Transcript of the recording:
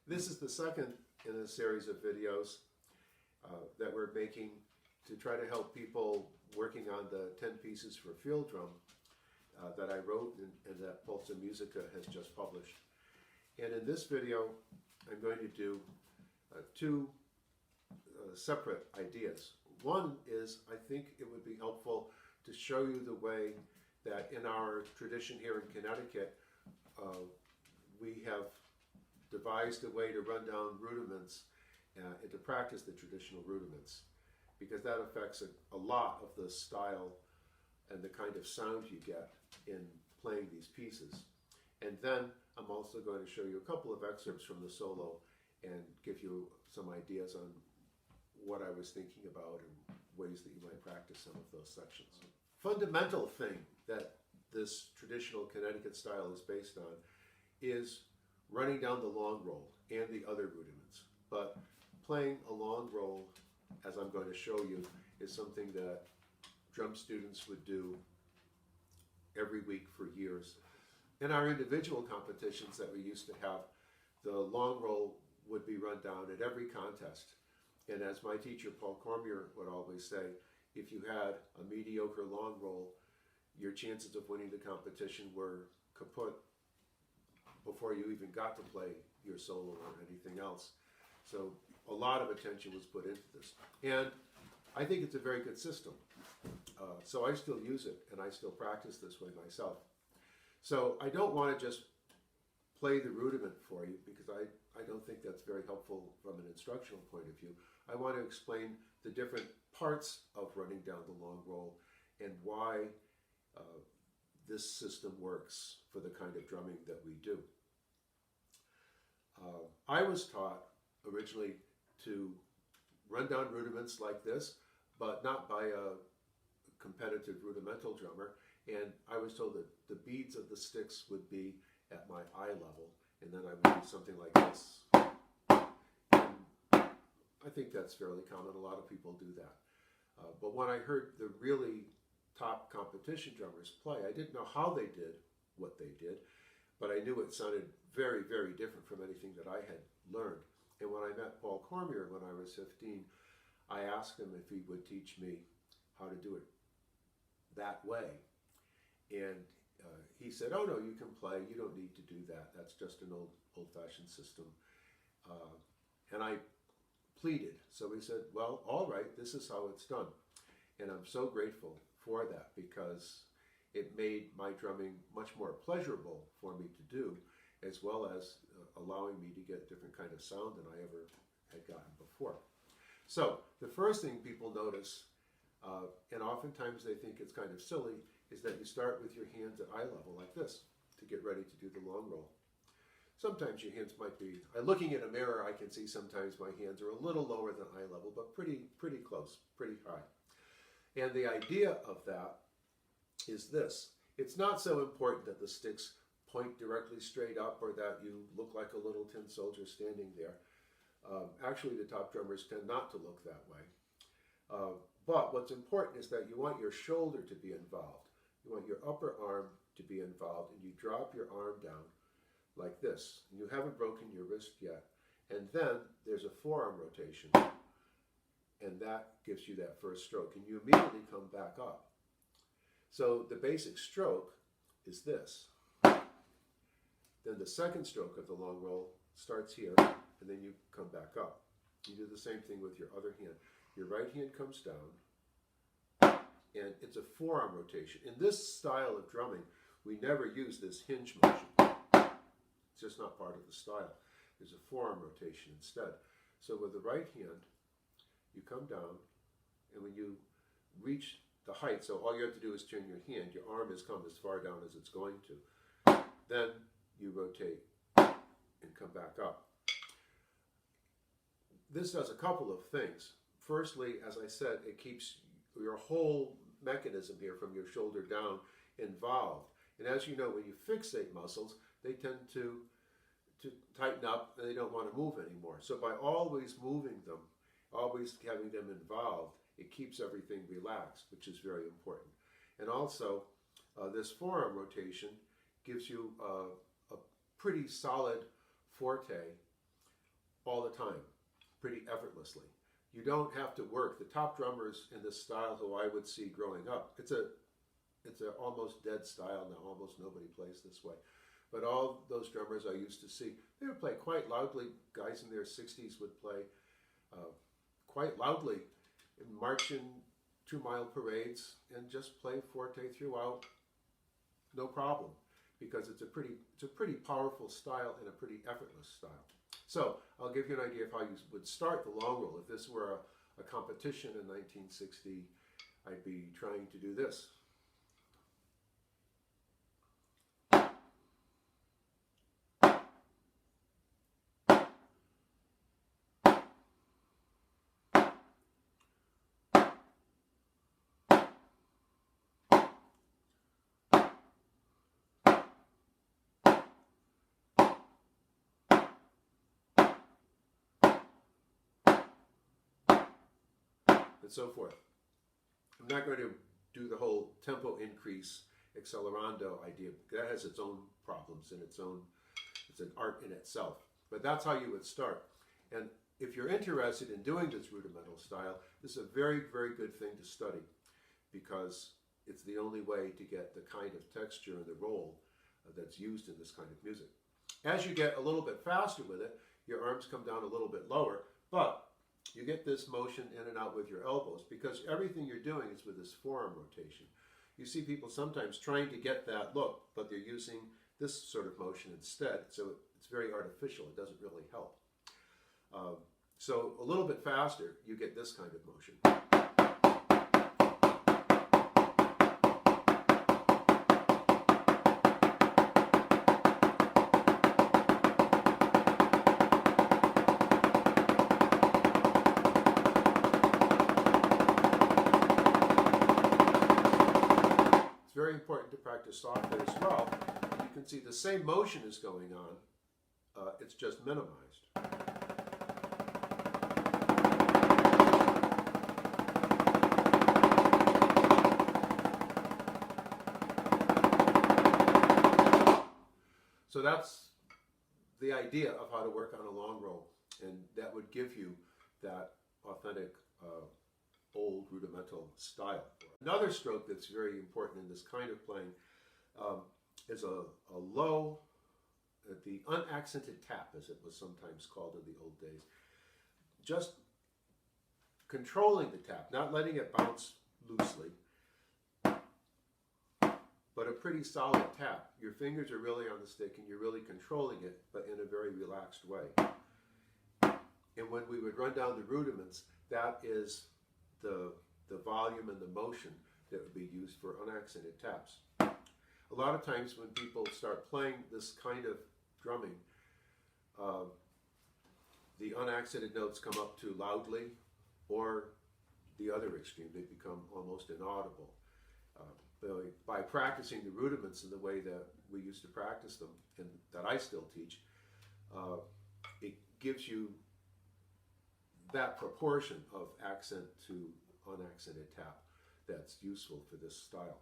This is the second in a series of videos that we're making to try to help people working on the 10 pieces for field drum that I wrote and that Pulsa Musica has just published. And in this video, I'm going to do two separate ideas. One is, I think it would be helpful to show you the way that in our tradition here in Connecticut, we have devised a way to run down rudiments and to practice the traditional rudiments, because that affects a lot of the style and the kind of sound you get in playing these pieces. And then I'm also going to show you a couple of excerpts from the solo and give you some ideas on what I was thinking about and ways that you might practice some of those sections. Fundamental thing that this traditional Connecticut style is based on is running down the long roll and the other rudiments. But playing a long roll, as I'm going to show you, is something that drum students would do every week for years. In our individual competitions that we used to have, the long roll would be run down at every contest. And as my teacher, Paul Cormier, would always say, if you had a mediocre long roll, your chances of winning the competition were kaput before you even got to play your solo or anything else. So a lot of attention was put into this. And I think it's a very good system. So I still use it, and I still practice this way myself. So I don't want to just play the rudiment for you, because I don't think that's very helpful from an instructional point of view. I want to explain the different parts of running down the long roll and why this system works for the kind of drumming that we do. I was taught originally to run down rudiments like this, but not by a competitive rudimental drummer. And I was told that the beads of the sticks would be at my eye level, and then I would do something like this. And I think that's fairly common. A lot of people do that. But when I heard the really top competition drummers play, I didn't know how they did what they did, but I knew it sounded very, very different from anything that I had learned. And when I met Paul Cormier when I was 15, I asked him if he would teach me how to do it that way. And he said, oh no, you can play, you don't need to do that. That's just an old-fashioned system. And I pleaded. So he said, well, all right, this is how it's done. And I'm so grateful for that, because it made my drumming much more pleasurable for me to do, as well as allowing me to get different kind of sound than I ever had gotten before. So the first thing people notice, and oftentimes they think it's kind of silly, is that you start with your hands at eye level like this to get ready to do the long roll. Sometimes your hands might be, looking in a mirror, I can see sometimes my hands are a little lower than eye level, but pretty close, pretty high. And the idea of that is this. It's not so important that the sticks point directly straight up or that you look like a little tin soldier standing there. Actually, the top drummers tend not to look that way. But what's important is that you want your shoulder to be involved. You want your upper arm to be involved, and you drop your arm down like this. And you haven't broken your wrist yet. And then there's a forearm rotation, and that gives you that first stroke. And you immediately come back up. So the basic stroke is this. Then the second stroke of the long roll starts here, and then you come back up. You do the same thing with your other hand. Your right hand comes down, and it's a forearm rotation. In this style of drumming, we never use this hinge motion. It's just not part of the style. There's a forearm rotation instead. So with the right hand, you come down, and when you reach the height, so all you have to do is turn your hand, your arm has come as far down as it's going to. Then you rotate and come back up. This does a couple of things. Firstly, as I said, it keeps your whole mechanism here from your shoulder down involved. And as you know, when you fixate muscles, they tend to tighten up and they don't want to move anymore. So by always moving them, always having them involved, it keeps everything relaxed, which is very important. And also, this forearm rotation gives you a pretty solid forte all the time, pretty effortlessly. You don't have to work. The top drummers in this style who I would see growing up, it's a almost dead style now. Almost nobody plays this way. But all those drummers I used to see, they would play quite loudly. Guys in their 60s would play quite loudly and march in 2-mile parades and just play forte throughout, no problem, because it's a pretty powerful style and a pretty effortless style. So I'll give you an idea of how you would start the long roll. If this were a competition in 1960, I'd be trying to do this. And so forth. I'm not going to do the whole tempo increase accelerando idea. That has its own problems and it's an art in itself. But that's how you would start. And if you're interested in doing this rudimental style, this is a very, very good thing to study because it's the only way to get the kind of texture and the roll that's used in this kind of music. As you get a little bit faster with it, your arms come down a little bit lower, but you get this motion in and out with your elbows because everything you're doing is with this forearm rotation. You see people sometimes trying to get that look, but they're using this sort of motion instead. So it's very artificial. It doesn't really help. So a little bit faster, you get this kind of motion. Very important to practice softly as well. You can see the same motion is going on, it's just minimized. So that's the idea of how to work on a long roll, and that would give you that authentic old rudimental style. Another stroke that's very important in this kind of playing is a low, the unaccented tap, as it was sometimes called in the old days. Just controlling the tap, not letting it bounce loosely, but a pretty solid tap. Your fingers are really on the stick and you're really controlling it, but in a very relaxed way. And when we would run down the rudiments, that is the volume and the motion that would be used for unaccented taps. A lot of times when people start playing this kind of drumming, the unaccented notes come up too loudly, or the other extreme, they become almost inaudible. By practicing the rudiments in the way that we used to practice them, and that I still teach, it gives you that proportion of accent to unaccented tap that's useful for this style.